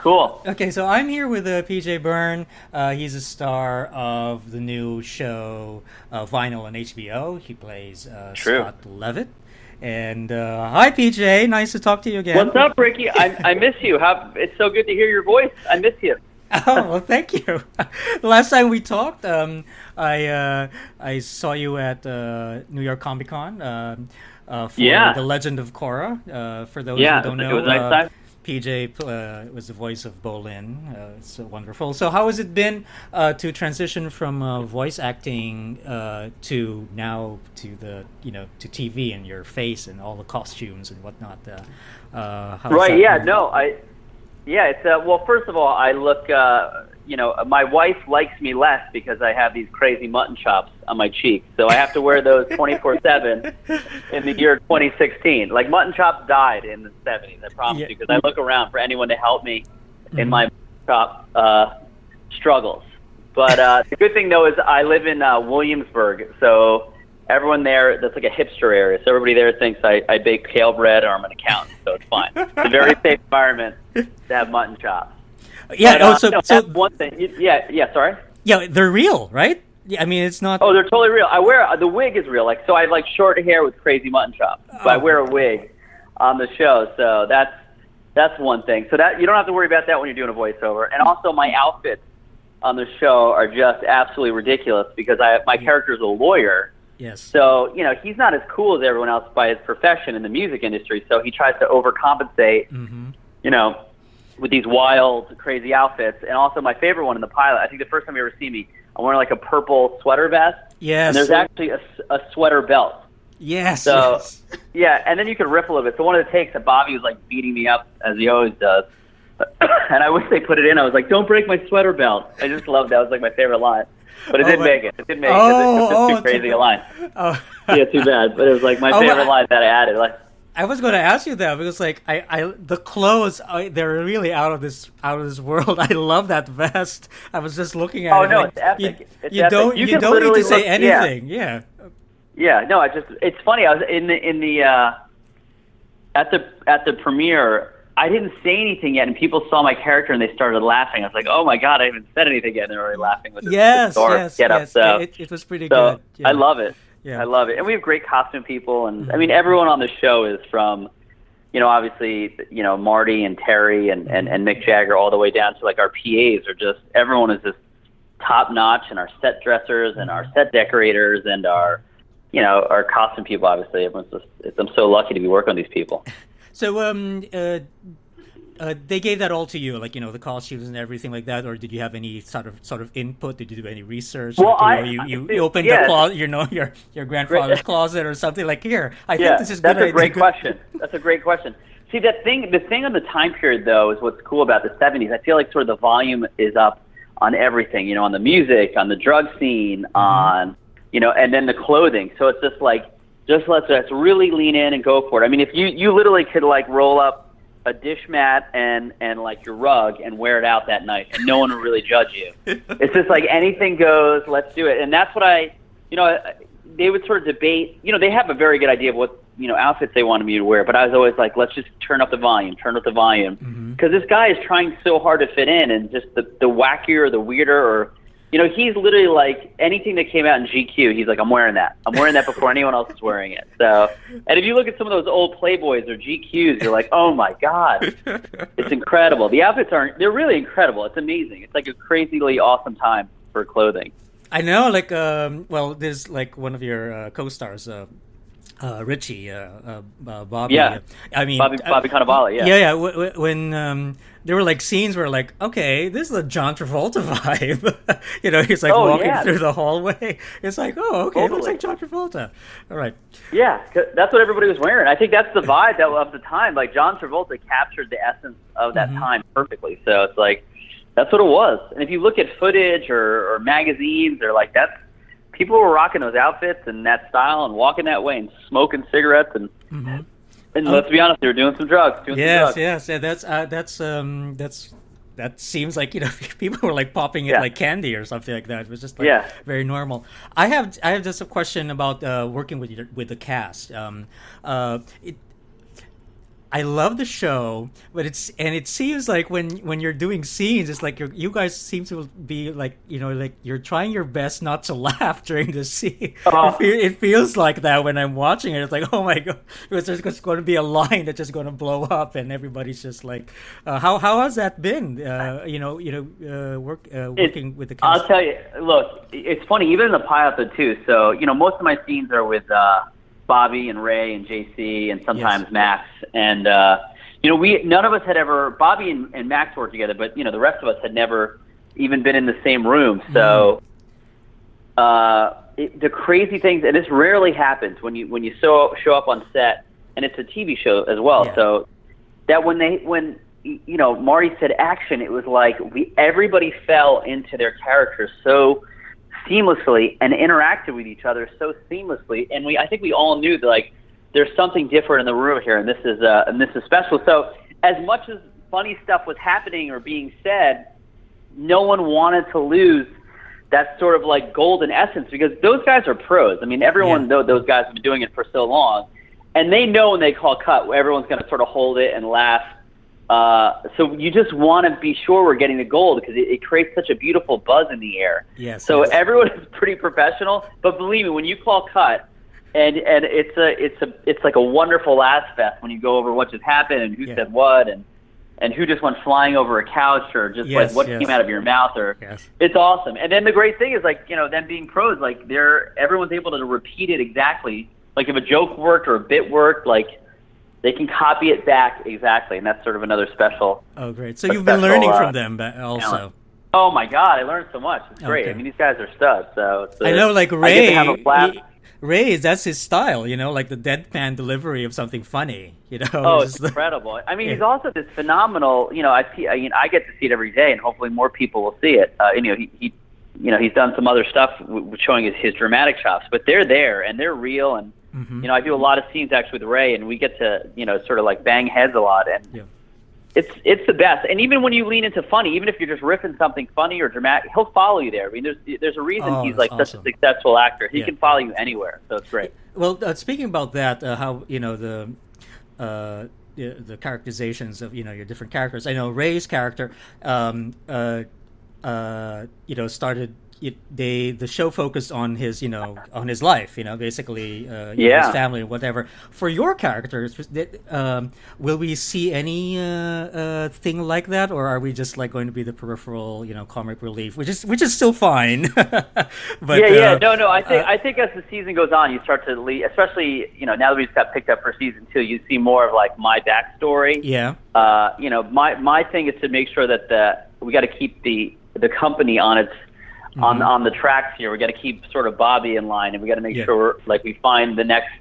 Cool. Okay, so I'm here with PJ Byrne. He's a star of the new show Vinyl on HBO. He plays True. Scott Levitt. And hi, PJ. Nice to talk to you again. What's up, Ricky? I miss you. It's so good to hear your voice. I miss you. Oh, well, thank you. The last time we talked, I saw you at New York Comic Con for The Legend of Korra. For those who don't know, it was a nice time. PJ was the voice of Bolin. It's wonderful. So, how has it been to transition from voice acting to now to the to TV and your face and all the costumes and whatnot? Right. Yeah. No. Yeah. It's well. First of all, I look. My wife likes me less because I have these crazy mutton chops on my cheeks, so I have to wear those 24/7 in the year 2016. Like mutton chops died in the 70s, I promise you, because I look around for anyone to help me in my chop struggles. But the good thing though is I live in Williamsburg, so everyone there, that's like a hipster area. So everybody there thinks I bake kale bread or I'm an accountant, so it's fine. It's a very safe environment to have mutton chops. Yeah. But, so that's one thing. Yeah. Sorry. Yeah, they're real, right? Yeah, I mean, it's not. Oh, they're totally real. I wear the wig is real. So I have like short hair with crazy mutton chops. But I wear a wig on the show, so that's one thing. So that you don't have to worry about that when you're doing a voiceover. And also, my outfits on the show are just absolutely ridiculous because my character is a lawyer. Yes. So he's not as cool as everyone else by his profession in the music industry. So he tries to overcompensate. Mm-hmm. With these wild, crazy outfits. And also my favorite one in the pilot, I think the first time you ever see me, I'm wearing like a purple sweater vest. Yes. And there's actually a sweater belt. Yes. So, yes. Yeah, and then you can riff a little bit. So one of the takes that Bobby was like beating me up, as he always does. And I wish they put it in. I was like, don't break my sweater belt. I just loved that. It was like my favorite line. But it didn't make it. It didn't make it because it was too crazy a line. Oh. Yeah, too bad. But it was like my favorite line that I added. Like, I was going to ask you that because, like, the clothes they're really out of this world. I love that vest. I was just looking at it. Oh no, like, it's epic. You don't need to say anything. Yeah. Yeah. No, it's funny. I was in the at the premiere. I didn't say anything yet, and people saw my character and they started laughing. I was like, "Oh my god, I haven't said anything yet." And they're already laughing with this get up. So it was pretty good. Yeah. I love it. Yeah. I love it. And we have great costume people. And I mean, everyone on the show is from, obviously, Marty and Terry and Mick Jagger all the way down to like our PAs are just, everyone is just top notch, and our set dressers and our set decorators and our costume people, obviously. Everyone's just, I'm so lucky to be working with these people. So, they gave that all to you, like the costumes and everything like that, or did you have any sort of input? Did you do any research? Well, like, you opened the closet, your grandfather's closet or something like here. I think this is good. That's a great question. That's a great question. See, the thing on the time period though is what's cool about the '70s. I feel like sort of the volume is up on everything, on the music, on the drug scene, on and then the clothing. So it's just like let's really lean in and go for it. I mean, if you literally could like roll up a dish mat and like your rug and wear it out that night, and no one will really judge you. It's just like anything goes, let's do it. And that's what they would sort of debate. They have a very good idea of what outfits they wanted me to wear, but I was always like, let's just turn up the volume, because this guy is trying so hard to fit in, and just the wackier, the weirder, or he's literally like anything that came out in GQ, he's like, I'm wearing that before anyone else is wearing it. So, and if you look at some of those old Playboys or GQs, you're like, oh my God, it's incredible. The outfits they're really incredible. It's amazing. It's like a crazily awesome time for clothing. I know, like, there's like one of your co-stars, Richie, Bobby. Yeah. I mean, Bobby Cannavale. Yeah. Yeah. When there were like scenes where like, okay, this is a John Travolta vibe. He's like walking through the hallway. It's like, oh, okay, totally. It looks like John Travolta. All right. Yeah, that's what everybody was wearing. I think that's the vibe of the time. Like John Travolta captured the essence of that time perfectly. So it's like that's what it was. And if you look at footage or magazines, they're like people were rocking those outfits and that style and walking that way and smoking cigarettes and let's be honest, they were doing some drugs. Yes. Yeah, that seems like people were like popping it like candy or something like that. It was just like very normal. I have just a question about working with the cast. I love the show, but it seems like when you're doing scenes, it's like you guys seem to be like, like you're trying your best not to laugh during the scene. It feels like that when I'm watching it. It's like, oh my god, because there's just going to be a line that's just going to blow up, and everybody's just like, how has that been? Working with the cast? I'll tell you. Look, it's funny, even in the pilot too. So most of my scenes are with Bobby and Ray and JC and sometimes Max. And, none of us had ever, Bobby and Max worked together, but, the rest of us had never even been in the same room. So, the crazy things, and this rarely happens when you show up on set, and it's a TV show as well. Yeah. So that when Marty said action, it was like everybody fell into their characters so seamlessly and interacted with each other so seamlessly, and I think we all knew that there's something different in the room here, and this is special. So as much as funny stuff was happening or being said, no one wanted to lose that sort of golden essence, because those guys are pros. I mean, everyone knows those guys have been doing it for so long, and they know when they call cut, everyone's going to sort of hold it and laugh. So you just want to be sure we're getting the gold, because it creates such a beautiful buzz in the air. Yes. So everyone is pretty professional, but believe me, when you call cut, and it's like a wonderful laugh fest when you go over what just happened and who said what and who just went flying over a couch, or just what came out of your mouth, or it's awesome. And then the great thing is them being pros, everyone's able to repeat it exactly. Like if a joke worked or a bit worked, they can copy it back exactly, and that's sort of another special. Oh, great! So you've been learning from them also. Talent. Oh my God, I learned so much. It's great. I mean, these guys are studs. So I know, Ray. Ray, that's his style. Like the deadpan delivery of something funny. Oh, it's incredible. I mean, he's also this phenomenal. I get to see it every day, and hopefully more people will see it. He's done some other stuff showing his dramatic chops, but they're there and they're real. And I do a lot of scenes actually with Ray, and we get to sort of bang heads a lot, and it's the best. And even when you lean into funny, even if you're just riffing something funny or dramatic, he'll follow you there. I mean, there's a reason he's such a successful actor. He can follow you anywhere, so it's great. Well, speaking about that, how the characterizations of your different characters. I know Ray's character, started. The show focused on his on his life, basically his family and whatever. For your characters, will we see any thing like that, or are we just going to be the peripheral comic relief, which is still fine? But no, I think as the season goes on, you start to lead, especially now that we just got picked up for season 2, you see more of my backstory. My thing is to make sure that we got to keep the company on its on the tracks here. We got to keep sort of Bobby in line, and we got to make sure we find the next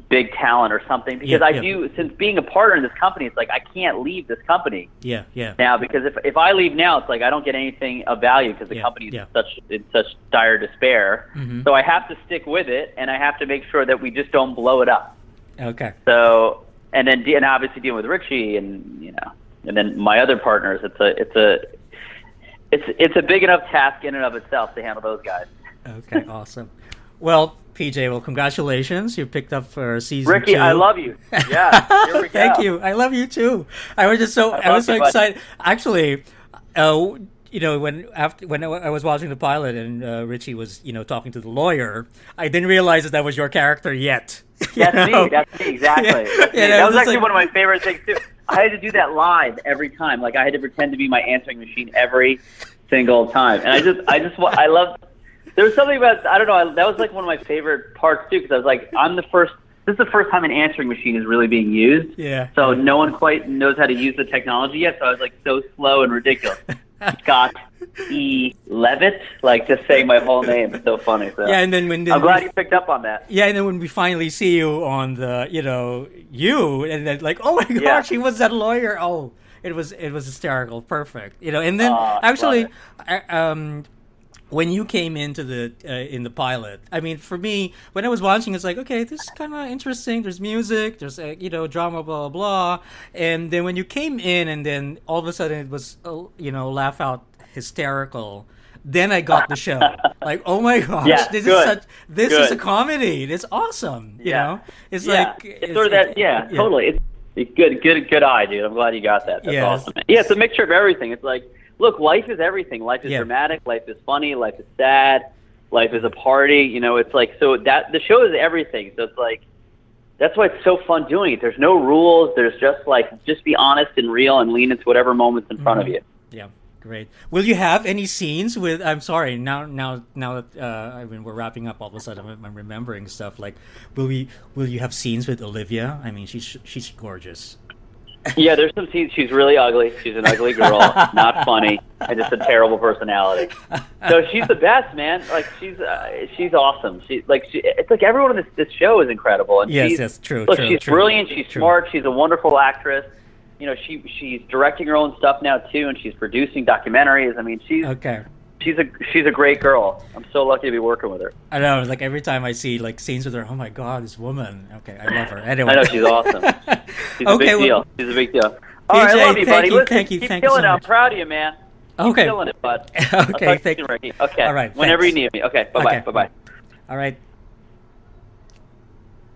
big talent or something. Because I do, since being a partner in this company, it's I can't leave this company. Now, because if I leave now, it's I don't get anything of value, because the company is in such dire despair. So I have to stick with it, and I have to make sure that we just don't blow it up. Okay. So and obviously dealing with Richie and and then my other partners, it's a big enough task in and of itself to handle those guys. Okay, awesome. Well, PJ, congratulations. You picked up for season 2. Ricky, I love you. Yeah, here we go. Thank you. I love you too. I was so excited. Actually, when I was watching the pilot and Richie was talking to the lawyer, I didn't realize that was your character yet. That's me. That's me, exactly. That was actually one of my favorite things too. I had to do that live every time. I had to pretend to be my answering machine every single time. And I love. There was something about, I don't know, that was one of my favorite parts too, because I was this is the first time an answering machine is really being used. Yeah. So no one quite knows how to use the technology yet. So I was so slow and ridiculous. Scott E. Levitt, just saying my whole name. It's so funny. So. Yeah, and then I'm glad you picked up on that. Yeah, and then when we finally see you on the, and then oh my gosh, he was that lawyer. Oh, it was hysterical, perfect. And then actually, when you came into the in the pilot, I mean, for me, when I was watching, it's okay, this is kind of interesting. There's music, there's drama, blah blah blah. And then when you came in, and then all of a sudden it was laugh out hysterical. Then I got the show. Oh my gosh, this is a comedy. It's awesome. You know, it's it's sort of that. Yeah, totally. Good eye, dude. I'm glad you got that. That's awesome. Yeah, it's a mixture of everything. It's like, look, life is everything. Life is dramatic. Life is funny. Life is sad. Life is a party. You know, it's like, so that the show is everything. So it's like, that's why it's so fun doing it. There's no rules. There's just be honest and real and lean into whatever moment's in front of you. Yeah. Great. Will you have any scenes with? I'm sorry. Now that I mean, we're wrapping up. All of a sudden, I'm remembering stuff. Like, will you have scenes with Olivia? I mean, she's gorgeous. Yeah, there's some scenes. She's really ugly. She's an ugly girl, not funny, and just a terrible personality. So she's the best, man. Like she's awesome. It's like everyone in this show is incredible. And yes, true. Look, true, she's true, brilliant. She's true. smart. She's a wonderful actress. You know, she's directing her own stuff now too, and she's producing documentaries. I mean, she's a great girl. I'm so lucky to be working with her. I know, like every time I see like scenes with her, oh my god, this woman. Okay, I love her. Anyway, I know she's awesome. She's a big deal. She's a big deal. All right, I love you, buddy. Listen, keep killing it. I'm proud of you, man. Keep killing it, bud. Okay, thank you. Okay. All right. Whenever you need me. Okay. Bye bye. All right.